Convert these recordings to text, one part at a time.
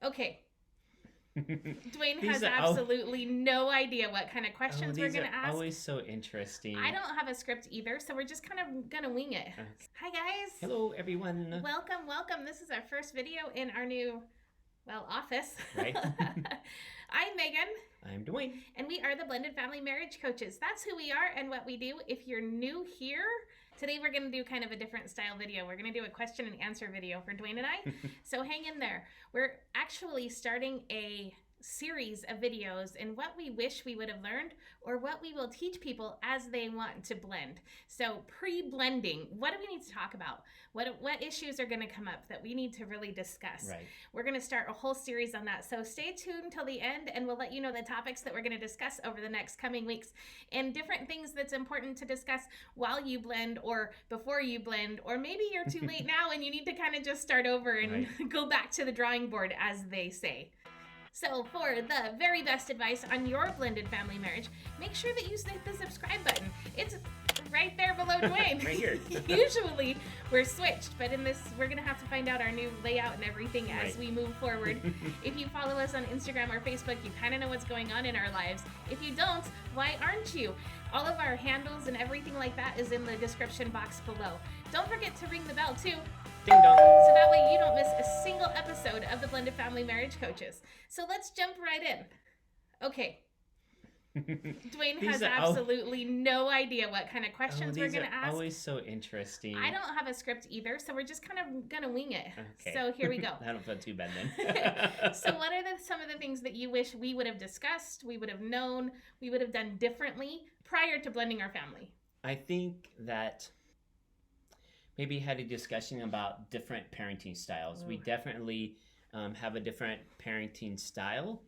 Okay. Dwayne These has are absolutely no idea what kind of questions we're these going to are ask. always so interesting. I don't have a script either, so we're just kind of going to wing it. Okay. Hi, guys. Hello, everyone. Welcome. This is our first video in our new, office. Right. I'm Megan. I'm Dwayne. And we are the Blended Family Marriage Coaches. That's who we are and what we do. If you're new here, today we're going to do kind of a different style video. We're going to do a question and answer video for Dwayne and I. So hang in there. We're actually starting a series of videos in what we wish we would have learned or what we will teach people as they want to blend. So pre-blending, what do we need to talk about? What issues are going to come up that we need to really discuss? Right. We're going to start a whole series on that. So stay tuned till the end and we'll let you know the topics that we're going to discuss over the next coming weeks and different things that's important to discuss while you blend or before you blend, or maybe you're too late now and you need to kind of just start over and go back to the drawing board, as they say. So for the very best advice on your blended family marriage, make sure that you hit the subscribe button. It's right there below Dwayne. Right here. Usually we're switched, but in this, we're going to have to find out our new layout and everything as we move forward. If you follow us on Instagram or Facebook, you kind of know what's going on in our lives. If you don't, why aren't you? All of our handles and everything like that is in the description box below. Don't forget to ring the bell too. Ding dong. So that way you don't miss a single episode of the Blended Family Marriage Coaches. So let's jump right in. Okay. Dwayne has absolutely no idea what kind of questions we're going to ask. Always so interesting. I don't have a script either, so we're just kind of going to wing it. Okay. So here we go. I don't feel too bad then. So what are some of the things that you wish we would have discussed, we would have known, we would have done differently prior to blending our family? I think that maybe had a discussion about different parenting styles. We definitely have a different parenting style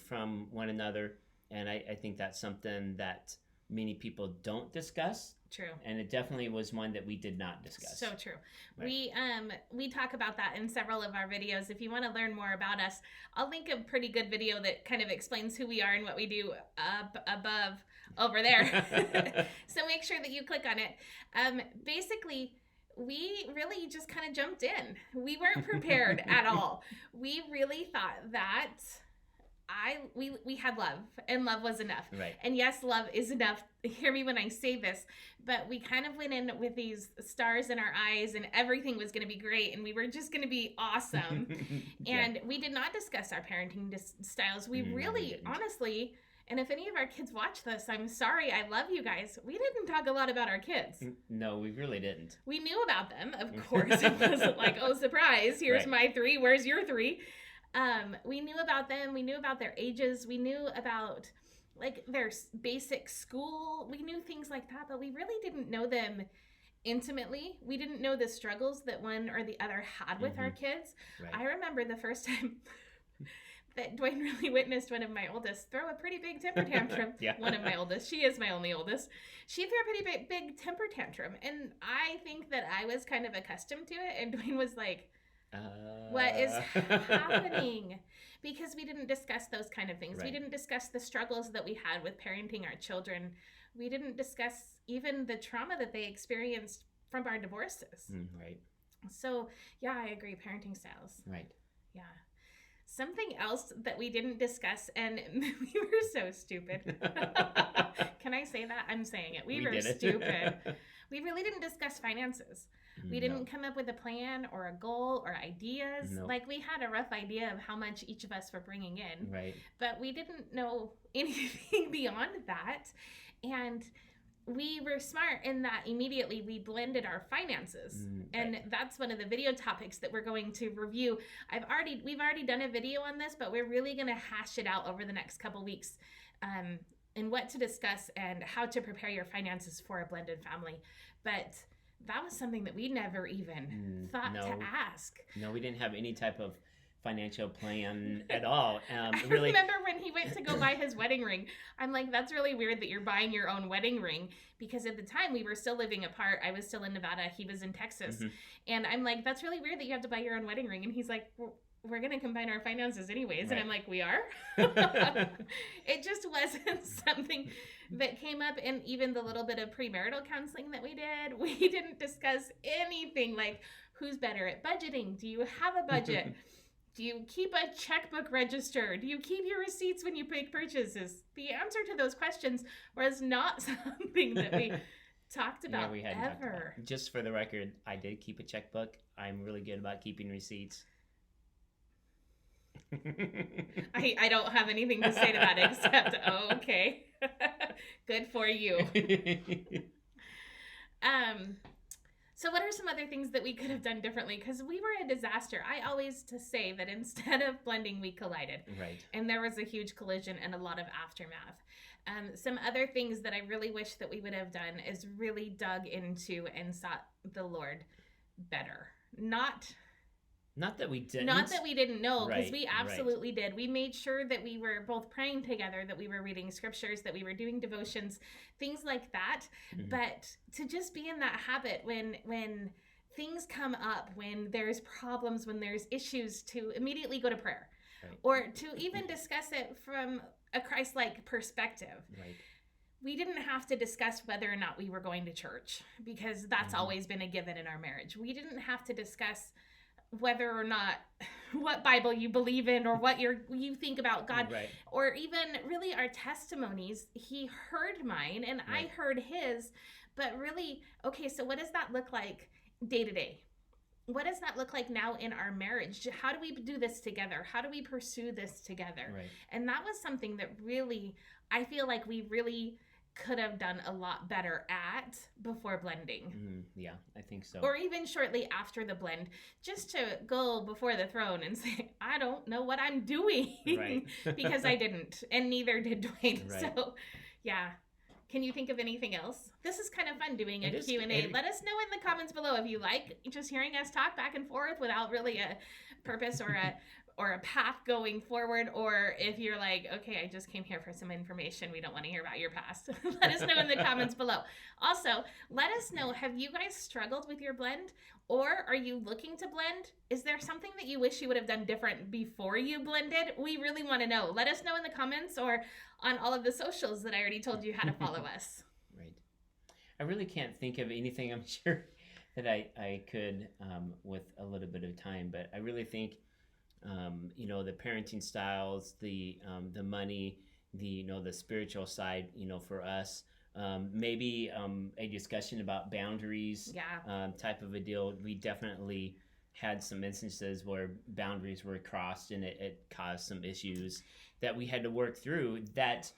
from one another. And I think that's something that many people don't discuss. True. And it definitely was one that we did not discuss. So true. Right. We talk about that in several of our videos. If you want to learn more about us, I'll link a pretty good video that kind of explains who we are and what we do up above over there. So make sure that you click on it. Basically, we really just kind of jumped in. We weren't prepared at all. We really thought that we had love, and love was enough. Right. And yes, love is enough. Hear me when I say this, but we kind of went in with these stars in our eyes and everything was going to be great and we were just going to be awesome. And we did not discuss our parenting styles. We really, honestly, and if any of our kids watch this, I'm sorry, I love you guys. We didn't talk a lot about our kids. No, we really didn't. We knew about them, of course. It wasn't like, oh, surprise, here's my 3, where's your 3? We knew about them. We knew about their ages. We knew about like their basic school. We knew things like that, but we really didn't know them intimately. We didn't know the struggles that one or the other had with our kids. Right. I remember the first time that Dwayne really witnessed one of my oldest throw a pretty big temper tantrum. One of my oldest. She is my only oldest. She threw a pretty big temper tantrum. And I think that I was kind of accustomed to it. And Dwayne was like, what is happening? Because we didn't discuss those kind of things. We didn't discuss the struggles that we had with parenting our children. We didn't discuss even the trauma that they experienced from our divorces. Right. So, yeah, I agree. Parenting styles. Right. Yeah. Something else that we didn't discuss, and we were so stupid. Can I say that? I'm saying it. We were stupid. We really didn't discuss finances. We didn't come up with a plan or a goal or ideas. Like, we had a rough idea of how much each of us were bringing in. Right. But we didn't know anything beyond that. And we were smart in that immediately we blended our finances. And that's one of the video topics that we're going to review. We've already done a video on this, but we're really going to hash it out over the next couple weeks. And what to discuss and how to prepare your finances for a blended family. But that was something that we never even thought to ask. No, we didn't have any type of financial plan at all. I remember when he went to go buy his wedding ring. I'm like, that's really weird that you're buying your own wedding ring, because at the time we were still living apart. I was still in Nevada. He was in Texas. And I'm like, that's really weird that you have to buy your own wedding ring. And he's like, we're going to combine our finances anyways. And I'm like, we are? It just wasn't something that came up in even the little bit of premarital counseling that we did. We didn't discuss anything like who's better at budgeting. Do you have a budget? Do you keep a checkbook register? Do you keep your receipts when you make purchases? The answer to those questions was not something that we talked about we hadn't ever. talked about. Just for the record, I did keep a checkbook. I'm really good about keeping receipts. I don't have anything to say to that except, okay. Good for you. So what are some other things that we could have done differently? Because we were a disaster. I always to say that instead of blending, we collided. Right. And there was a huge collision and a lot of aftermath. Some other things that I really wish that we would have done is really dug into and sought the Lord better. Not that we didn't know, because we absolutely did. We made sure that we were both praying together, that we were reading scriptures, that we were doing devotions, things like that. Mm-hmm. But to just be in that habit when things come up, when there's problems, when there's issues, to immediately go to prayer. Right. Or to even discuss it from a Christ-like perspective. Right. We didn't have to discuss whether or not we were going to church, because that's always been a given in our marriage. We didn't have to discuss whether or not what Bible you believe in or what you think about God, right. Or even really our testimonies. He heard mine and right. I heard his, but really, okay, so what does that look like day to day? What does that look like now in our marriage? How do we do this together? How do we pursue this together? Right. And that was something that really, I feel like we really could have done a lot better at before blending. Yeah, I think so. Or even shortly after the blend, just to go before the throne and say, I don't know what I'm doing. Right. Because I didn't, and neither did Dwayne. Right. So, yeah. Can you think of anything else? This is kind of fun doing a Q&A. Let us know in the comments below if you like just hearing us talk back and forth without really a purpose or a path going forward, or if you're like, okay, I just came here for some information, we don't want to hear about your past. Let us know in the comments below. Also, let us know, have you guys struggled with your blend, or are you looking to blend? Is there something that you wish you would have done different before you blended? We really want to know. Let us know in the comments or on all of the socials that I already told you how to follow us. Right. I really can't think of anything, I'm sure, that I could with a little bit of time, but I really think the parenting styles, the money, the spiritual side, for us, maybe a discussion about boundaries, type of a deal. We definitely had some instances where boundaries were crossed and it caused some issues that we had to work through, that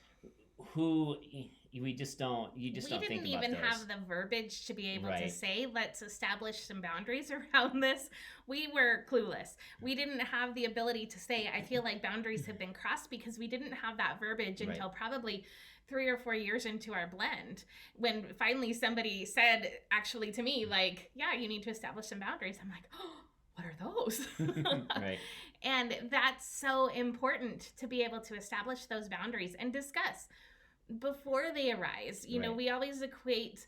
we just don't think about those. We didn't even have the verbiage to be able to say, let's establish some boundaries around this. We were clueless. We didn't have the ability to say, I feel like boundaries have been crossed, because we didn't have that verbiage until probably 3 or 4 years into our blend, when finally somebody said actually to me, like, yeah, you need to establish some boundaries. I'm like, oh, what are those? Right. And that's so important, to be able to establish those boundaries and discuss before they arise. We always equate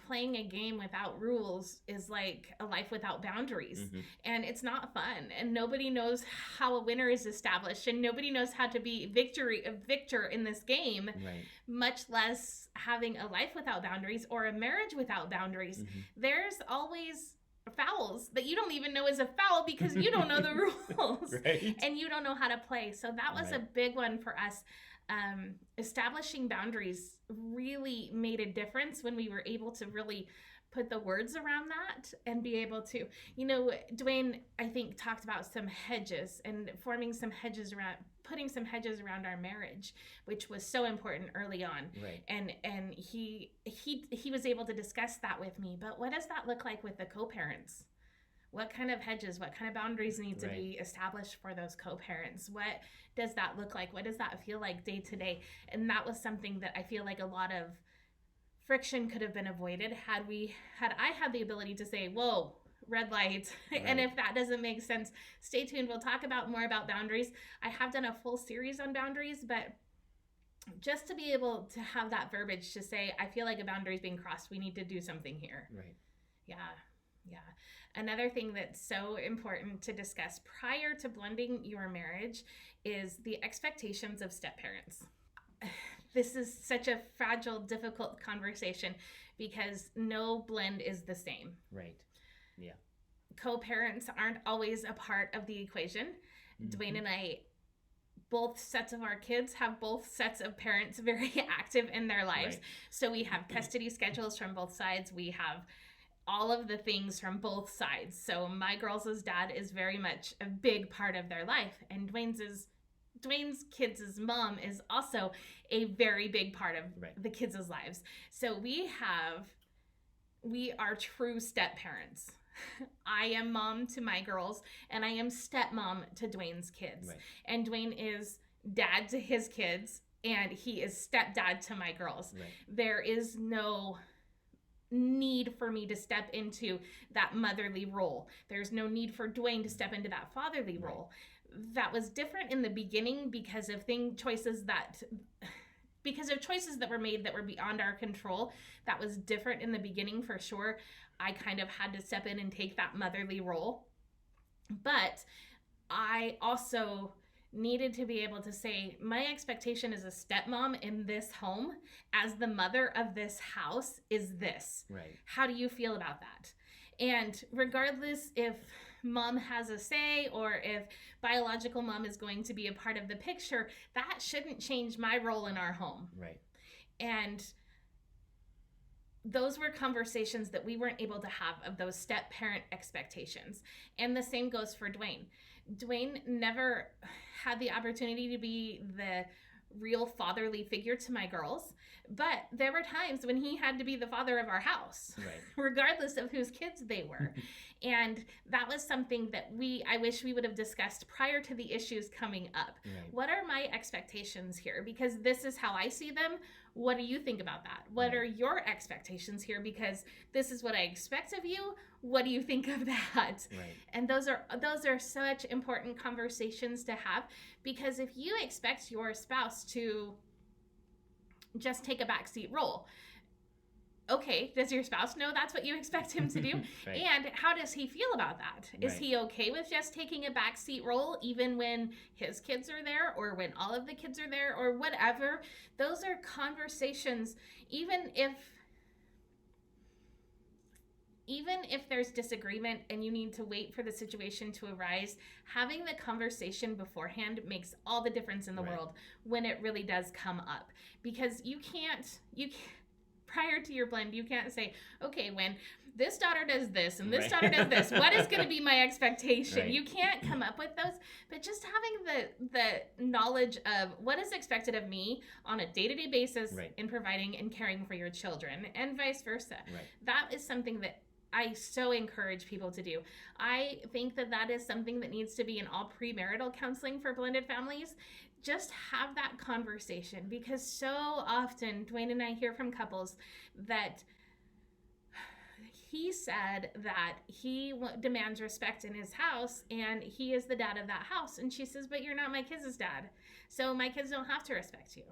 playing a game without rules is like a life without boundaries. And it's not fun, and nobody knows how a winner is established, and nobody knows how to be a victor in this game, much less having a life without boundaries or a marriage without boundaries. There's always fouls that you don't even know is a foul, because you don't know the rules. And you don't know how to play. So that was a big one for us. Establishing boundaries really made a difference when we were able to really put the words around that and be able to, Dwayne, I think, talked about some hedges and forming some hedges around, putting some hedges around our marriage, which was so important early on. Right. And he was able to discuss that with me. But what does that look like with the co-parents? What kind of hedges, what kind of boundaries need to be established for those co-parents? What does that look like? What does that feel like day to day? And that was something that I feel like a lot of friction could have been avoided had I had the ability to say, whoa, red light. And if that doesn't make sense, stay tuned. We'll talk more about boundaries. I have done a full series on boundaries, but just to be able to have that verbiage to say, I feel like a boundary is being crossed. We need to do something here. Right. Yeah. Another thing that's so important to discuss prior to blending your marriage is the expectations of step-parents. This is such a fragile, difficult conversation, because no blend is the same. Right. Yeah. Co-parents aren't always a part of the equation. Dwayne and I, both sets of our kids have both sets of parents very active in their lives. Right. So we have custody schedules from both sides. We have all of the things from both sides. So my girls' dad is very much a big part of their life, and Dwayne's kids' mom is also a very big part of the kids' lives. So we are true step parents. I am mom to my girls, and I am stepmom to Dwayne's kids. Right. And Dwayne is dad to his kids, and he is stepdad to my girls. Right. There is no need for me to step into that motherly role. There's no need for Dwayne to step into that fatherly role. That was different in the beginning because of choices that were made that were beyond our control. That was different in the beginning for sure. I kind of had to step in and take that motherly role. But I also needed to be able to say, my expectation as a stepmom in this home, as the mother of this house, is this. Right. How do you feel about that? And regardless if mom has a say or if biological mom is going to be a part of the picture, that shouldn't change my role in our home. Right. And those were conversations that we weren't able to have, of those step parent expectations. And the same goes for Dwayne. Dwayne never had the opportunity to be the real fatherly figure to my girls, but there were times when he had to be the father of our house, regardless of whose kids they were. And that was something that I wish we would have discussed prior to the issues coming up. Right. What are my expectations here? Because this is how I see them. What do you think about that? What are your expectations here? Because this is what I expect of you. What do you think of that? Right. And those are such important conversations to have, because if you expect your spouse to just take a backseat role, okay, does your spouse know that's what you expect him to do? Right. And how does he feel about that? Is he okay with just taking a backseat role even when his kids are there, or when all of the kids are there, or whatever? Those are conversations, even if there's disagreement and you need to wait for the situation to arise, having the conversation beforehand makes all the difference in the world when it really does come up. Because you can't prior to your blend, you can't say, okay, when this daughter does this and this daughter does this, what is going to be my expectation? Right. You can't come up with those, but just having the knowledge of what is expected of me on a day-to-day basis in providing and caring for your children, and vice versa. Right. That is something that I so encourage people to do. I think that is something that needs to be in all premarital counseling for blended families. Just have that conversation, because so often Dwayne and I hear from couples that he said that he demands respect in his house and he is the dad of that house. And she says, but you're not my kids' dad, so my kids don't have to respect you.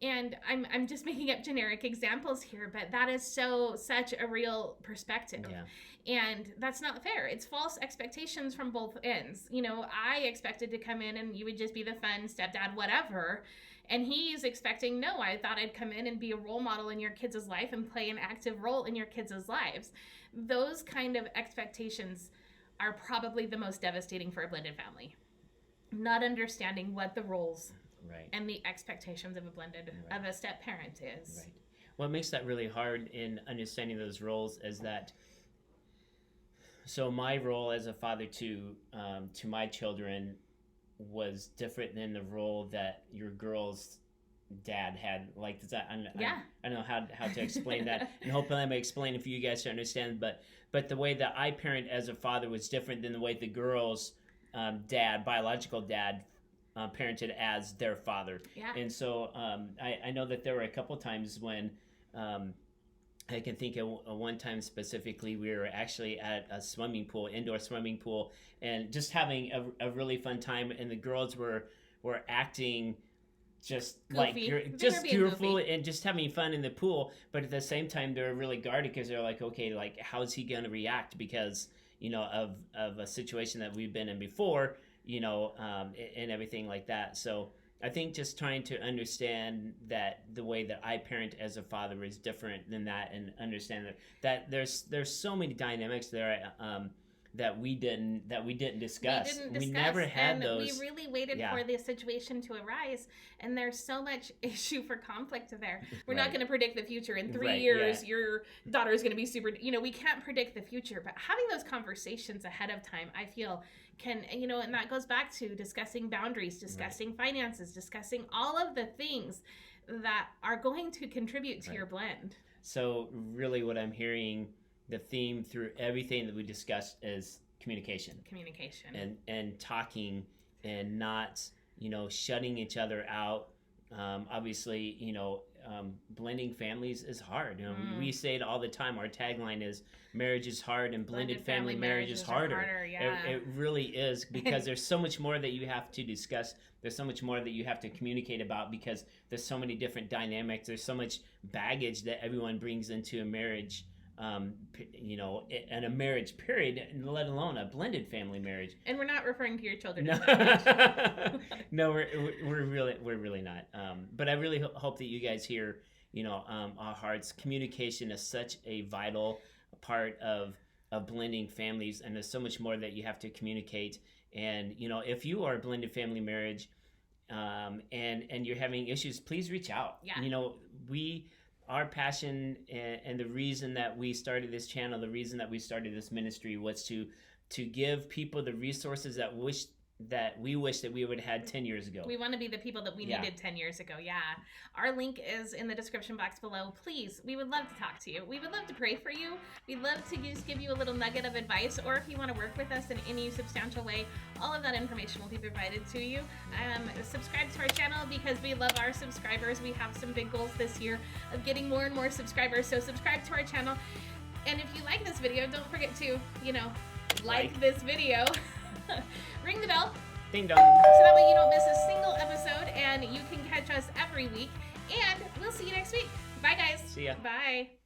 And I'm just making up generic examples here, but that is such a real perspective. Yeah. And that's not fair. It's false expectations from both ends. You know, I expected to come in and you would just be the fun stepdad, whatever. And he's expecting, no, I thought I'd come in and be a role model in your kids' life and play an active role in your kids' lives. Those kind of expectations are probably the most devastating for a blended family. Not understanding what the roles and the expectations of a step parent is. Right. What makes that really hard in understanding those roles is that, so my role as a father to my children was different than the role that your girl's dad had. Like, does that, I don't know how to explain that, and hopefully I'm explaining for you guys to understand. But the way that I parent as a father was different than the way the girl's biological dad, parented as their father. Yeah. And so I know that there were a couple times when I can think of one time specifically, we were actually at a swimming pool, indoor swimming pool, and just having a really fun time, and the girls were acting just goofy. Just beautiful and just having fun in the pool, but at the same time they were really guarded, because they're like, okay, like, how's he going to react, because of a situation that we've been in before, and everything like that. So I think just trying to understand that the way that I parent as a father is different than that, and understand that there's so many dynamics there that we didn't discuss. We never had and those. We really waited for the situation to arise, and there's so much issue for conflict there. We're not going to predict the future. In 3 years, your daughter is going to be super. We can't predict the future, but having those conversations ahead of time, I feel, can, and that goes back to discussing boundaries, discussing finances, discussing all of the things that are going to contribute to your blend. So really what I'm hearing, the theme through everything that we discussed is communication. And talking, and not, shutting each other out. Obviously, blending families is hard. We say it all the time. Our tagline is marriage is hard and blended family marriage is harder. It really is, because there's so much more that you have to discuss. There's so much more that you have to communicate about, because there's so many different dynamics. There's so much baggage that everyone brings into a marriage, and a marriage period, let alone a blended family marriage. And we're not referring to your children. No, we're really not. But I really hope that you guys hear, our hearts. Communication is such a vital part of blending families, and there's so much more that you have to communicate. And if you are a blended family marriage, and you're having issues, please reach out. Our passion and the reason that we started this channel, the reason that we started this ministry, was to give people the resources that we wish that we would have had 10 years ago. We want to be the people that we needed 10 years ago. Our link is in the description box below. Please, we would love to talk to you. We would love to pray for you. We'd love to just give you a little nugget of advice, or if you want to work with us in any substantial way, all of that information will be provided to you. Subscribe to our channel, because we love our subscribers. We have some big goals this year of getting more and more subscribers, so subscribe to our channel. And if you like this video, don't forget to, like this video. Ring the bell. Ding dong. So that way you don't miss a single episode, and you can catch us every week. And we'll see you next week. Bye, guys. See ya. Bye.